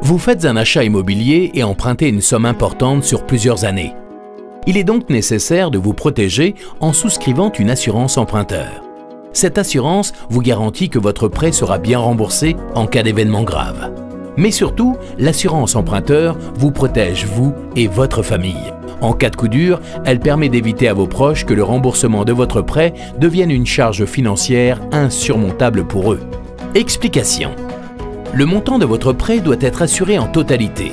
Vous faites un achat immobilier et empruntez une somme importante sur plusieurs années. Il est donc nécessaire de vous protéger en souscrivant une assurance emprunteur. Cette assurance vous garantit que votre prêt sera bien remboursé en cas d'événement grave. Mais surtout, l'assurance emprunteur vous protège vous et votre famille. En cas de coup dur, elle permet d'éviter à vos proches que le remboursement de votre prêt devienne une charge financière insurmontable pour eux. Explication. Le montant de votre prêt doit être assuré en totalité,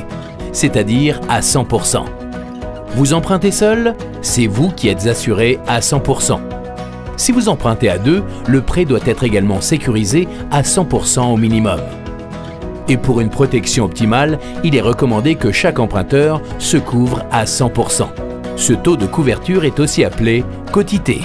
c'est-à-dire à 100%. Vous empruntez seul, c'est vous qui êtes assuré à 100%. Si vous empruntez à deux, le prêt doit être également sécurisé à 100% au minimum. Et pour une protection optimale, il est recommandé que chaque emprunteur se couvre à 100%. Ce taux de couverture est aussi appelé quotité.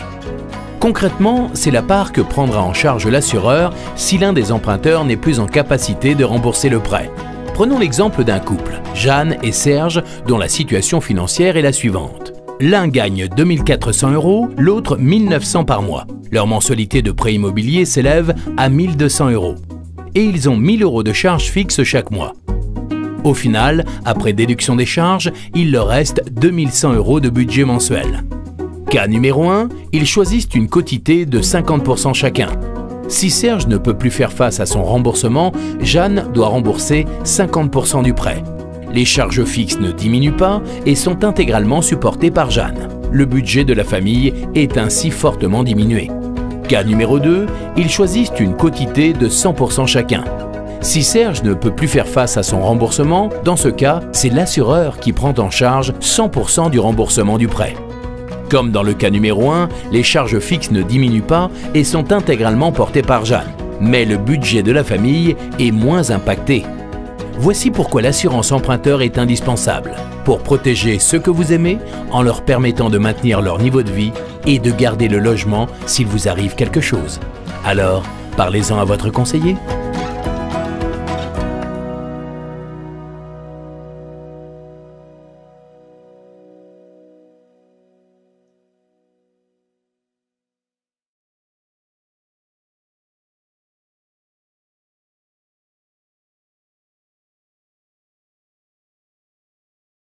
Concrètement, c'est la part que prendra en charge l'assureur si l'un des emprunteurs n'est plus en capacité de rembourser le prêt. Prenons l'exemple d'un couple, Jeanne et Serge, dont la situation financière est la suivante. L'un gagne 2 400 €, l'autre 1 900 par mois. Leur mensualité de prêt immobilier s'élève à 1 200 €. Et ils ont 1 000 € de charges fixes chaque mois. Au final, après déduction des charges, il leur reste 2 100 € de budget mensuel. Cas numéro 1, ils choisissent une quotité de 50% chacun. Si Serge ne peut plus faire face à son remboursement, Jeanne doit rembourser 50% du prêt. Les charges fixes ne diminuent pas et sont intégralement supportées par Jeanne. Le budget de la famille est ainsi fortement diminué. Cas numéro 2, ils choisissent une quotité de 100% chacun. Si Serge ne peut plus faire face à son remboursement, dans ce cas, c'est l'assureur qui prend en charge 100% du remboursement du prêt. Comme dans le cas numéro 1, les charges fixes ne diminuent pas et sont intégralement portées par Jeanne. Mais le budget de la famille est moins impacté. Voici pourquoi l'assurance emprunteur est indispensable, pour protéger ceux que vous aimez en leur permettant de maintenir leur niveau de vie et de garder le logement s'il vous arrive quelque chose. Alors, parlez-en à votre conseiller.